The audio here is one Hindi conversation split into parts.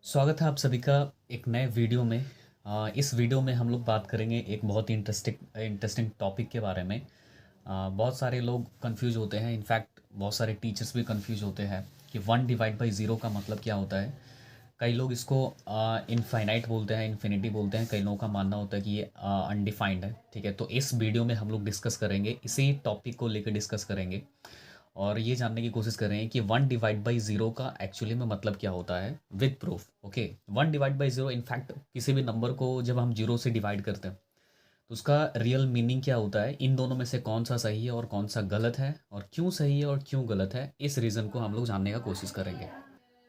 स्वागत है आप सभी का एक नए वीडियो में। इस वीडियो में हम लोग बात करेंगे एक बहुत ही इंटरेस्टिंग टॉपिक के बारे में। बहुत सारे लोग कंफ्यूज होते हैं, इनफैक्ट बहुत सारे टीचर्स भी कंफ्यूज होते हैं कि 1/0 का मतलब क्या होता है। कई लोग इसको इनफाइनाइट बोलते हैं, इन्फिनिटी बोलते हैं। कई लोगों का मानना होता है कि ये अनडिफाइंड है। ठीक है, तो इस वीडियो में हम लोग डिस्कस करेंगे, इसी टॉपिक को लेकर डिस्कस करेंगे और ये जानने की कोशिश कर रहे हैं कि 1/0 का एक्चुअली में मतलब क्या होता है विद प्रूफ। ओके, 1/0 इनफैक्ट किसी भी नंबर को जब हम जीरो से डिवाइड करते हैं तो उसका रियल मीनिंग क्या होता है, इन दोनों में से कौन सा सही है और कौन सा गलत है, और क्यों सही है और क्यों गलत है, इस रीज़न को हम लोग जानने का कोशिश करेंगे।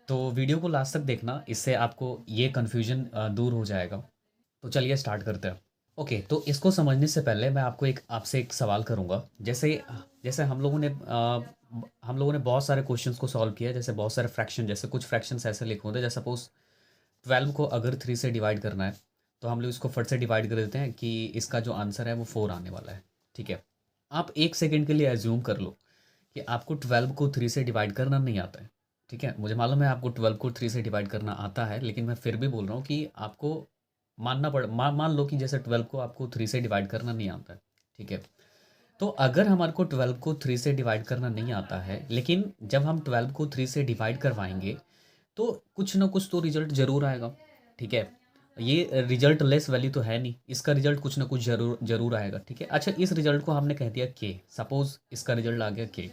तो वीडियो को लास्ट तक देखना, इससे आपको ये कन्फ्यूजन दूर हो जाएगा। तो चलिए स्टार्ट करते हैं। ओके, तो इसको समझने से पहले मैं आपसे एक सवाल करूंगा। जैसे जैसे हम लोगों ने बहुत सारे क्वेश्चंस को सॉल्व किया है। जैसे बहुत सारे फ्रैक्शन, जैसे कुछ फ्रैक्शंस ऐसे लिखे होते हैं, जैसे सपोज 12 को अगर 3 से डिवाइड करना है तो हम लोग इसको फट से डिवाइड कर देते हैं कि इसका जो आंसर है वो 4 आने वाला है। ठीक है, आप एक सेकेंड के लिए एज्यूम कर लो कि आपको 12 को 3 से डिवाइड करना नहीं आता है। ठीक है, मुझे मालूम है आपको 12 को 3 से डिवाइड करना आता है, लेकिन मैं फिर भी बोल रहा हूँ कि आपको मान लो कि जैसे 12 को आपको 3 से डिवाइड करना नहीं आता है। ठीक है, तो अगर हमारे को 12 को 3 से डिवाइड करना नहीं आता है, लेकिन जब हम 12 को 3 से डिवाइड करवाएंगे तो कुछ ना कुछ तो रिजल्ट ज़रूर आएगा। ठीक है, ये रिजल्ट लेस वैल्यू तो है नहीं, इसका रिजल्ट कुछ ना कुछ ज़रूर ज़रूर आएगा। ठीक है, अच्छा, इस रिजल्ट को हमने कह दिया के, सपोज इसका रिजल्ट आ गया के।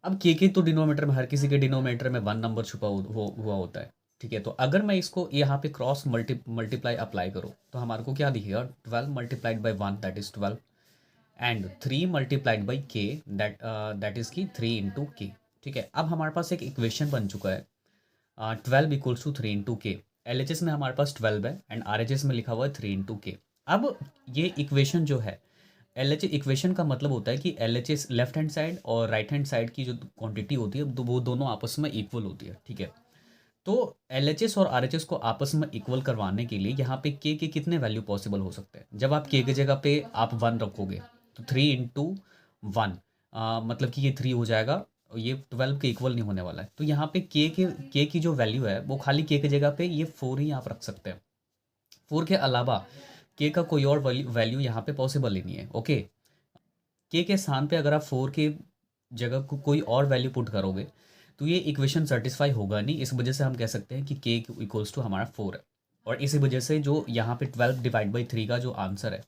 अब के तो डिनोमीटर में, हर किसी के डिनोमीटर में वन नंबर छुपा हुआ होता है। ठीक है, तो अगर मैं इसको यहाँ पे क्रॉस मल्टीप्लाई अप्लाई करूँ तो हमारे को क्या दिखेगा, 12 multiplied by 1 that is 12, and 3 multiplied by के दैट इज की 3 इंटू के। ठीक है, अब हमारे पास एक इक्वेशन बन चुका है, 12 इक्वल्स टू 3 इंटू के। एल में हमारे पास 12 है एंड आर में लिखा हुआ है 3 इंटू के। अब ये इक्वेशन जो है, एल एच इक्वेशन का मतलब होता है कि L H S left hand side और राइट हैंड साइड की जो क्वांटिटी होती है वो दोनों आपस में इक्वल होती है। ठीक है, तो एल एच एस और आर एच एस को आपस में इक्वल करवाने के लिए यहाँ पे के कितने वैल्यू पॉसिबल हो सकते हैं। जब आप के की जगह पे आप 1 रखोगे तो 3 इंटू 1, मतलब कि ये 3 हो जाएगा और ये 12 के इक्वल नहीं होने वाला है। तो यहाँ पे के की जो वैल्यू है वो खाली के की जगह पे ये 4 ही आप रख सकते हैं। 4 के अलावा के का कोई और वैल्यू यहाँ पे पॉसिबल ही नहीं है। ओके, के स्थान पे अगर आप 4 के जगह को कोई और वैल्यू पुट करोगे तो ये इक्वेशन सेटिस्फाई होगा नहीं। इस वजह से हम कह सकते हैं कि के इक्वल्स टू हमारा 4 है। और इसी वजह से जो यहाँ पे 12/3 का जो आंसर है,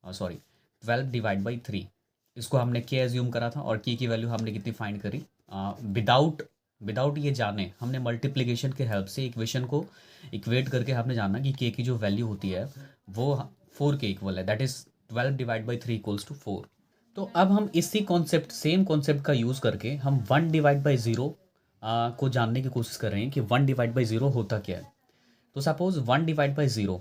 सॉरी 12/3, इसको हमने के एज्यूम करा था और की वैल्यू हमने कितनी फाइंड करी, विदाउट विदाउट ये जाने हमने मल्टीप्लिकेशन के हेल्प से इक्वेशन को इक्वेट करके हमने जाना कि के की जो वैल्यू होती है वो 4 के इक्वल है, दैट इज 12/3 इक्वल्स टू 4। तो अब हम इसी कॉन्सेप्ट, सेम कॉन्सेप्ट का यूज़ करके हम 1/0 को जानने की कोशिश कर रहे हैं कि 1/0 होता क्या है। तो सपोज 1/0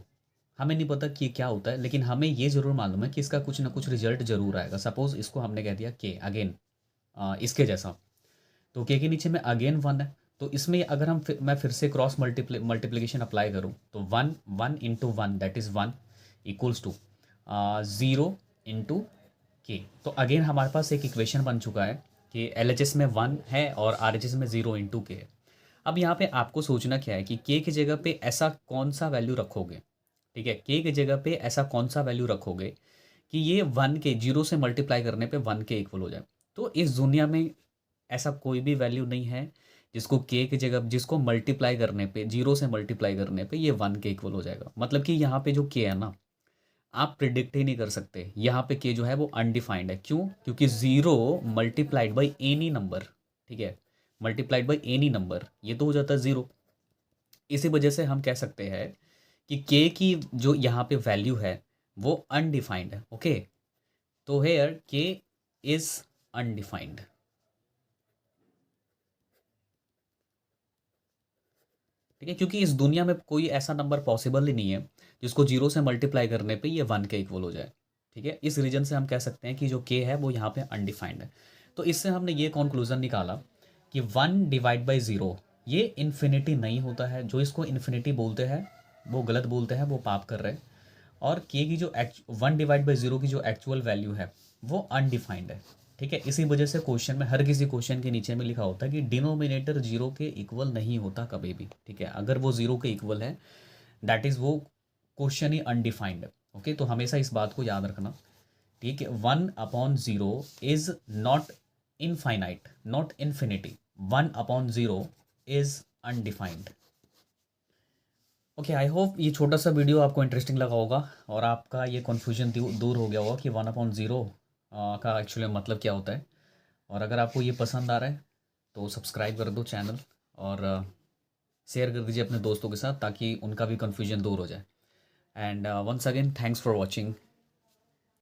हमें नहीं पता कि ये क्या होता है, लेकिन हमें ये ज़रूर मालूम है कि इसका कुछ ना कुछ रिजल्ट ज़रूर आएगा। सपोज इसको हमने कह दिया के अगेन, इसके जैसा, तो के नीचे में अगेन 1 है। तो इसमें अगर मैं फिर से क्रॉस मल्टीप्लिकेशन अप्लाई करूँ तो 1 1 into 1 that is 1 equals to 0 into K. तो अगेन हमारे पास एक इक्वेशन बन चुका है कि एल में 1 है और आर में 0 इंटू के है। अब यहाँ पे आपको सोचना क्या है कि के की जगह पे ऐसा कौन सा वैल्यू रखोगे। ठीक है, के की जगह पे ऐसा कौन सा वैल्यू रखोगे कि ये 1 के 0 से मल्टीप्लाई करने पे 1 के इक्वल हो जाए। तो इस दुनिया में ऐसा कोई भी वैल्यू नहीं है जिसको के की जगह, जिसको मल्टीप्लाई करने पे, 0 से मल्टीप्लाई करने पे ये 1 के इक्वल हो जाएगा। मतलब कि यहाँ पे जो के है ना, आप प्रिडिक्ट ही नहीं कर सकते। यहाँ पे के जो है वो अनडिफाइंड है। क्यों? क्योंकि 0 मल्टीप्लाइड बाई एनी नंबर, ठीक है, मल्टीप्लाइड बाई एनी नंबर, ये तो हो जाता है 0। इसी वजह से हम कह सकते हैं कि के की जो यहाँ पे वैल्यू है वो अनडिफाइंड है। ओके, तो हेयर के इज अनडिफाइंड। ठीक है, क्योंकि इस दुनिया में कोई ऐसा नंबर पॉसिबल ही नहीं है जिसको 0 से मल्टीप्लाई करने पे ये 1 के इक्वल हो जाए। ठीक है, इस रीजन से हम कह सकते हैं कि जो के है वो यहाँ पे अनडिफाइंड है। तो इससे हमने ये कंक्लूजन निकाला कि 1/0 ये इन्फिनिटी नहीं होता है। जो इसको इन्फिनिटी बोलते हैं वो गलत बोलते हैं, वो पाप कर रहे हैं। और के की जो 1/0 की जो एक्चुअल वैल्यू है वो अनडिफाइंड है। ठीक है, इसी वजह से क्वेश्चन में, हर किसी क्वेश्चन के नीचे में लिखा होता है कि डिनोमिनेटर जीरो के इक्वल नहीं होता कभी भी। ठीक है, अगर वो जीरो के इक्वल है दैट इज़ वो क्वेश्चन ही अनडिफाइंड है। ओके, तो हमेशा इस बात को याद रखना। ठीक है, 1/0 is not infinite, not infinity. 1/0 is undefined. Okay, I hope ये छोटा सा वीडियो आपको इंटरेस्टिंग लगा होगा और आपका ये कन्फ्यूजन दूर हो गया होगा कि 1/0 का एक्चुअली मतलब क्या होता है। और अगर आपको ये पसंद आ रहा है तो सब्सक्राइब कर दो चैनल, और शेयर कर दीजिए अपने दोस्तों के साथ ताकि उनका भी कन्फ्यूजन दूर हो जाए। And once again thanks for watching.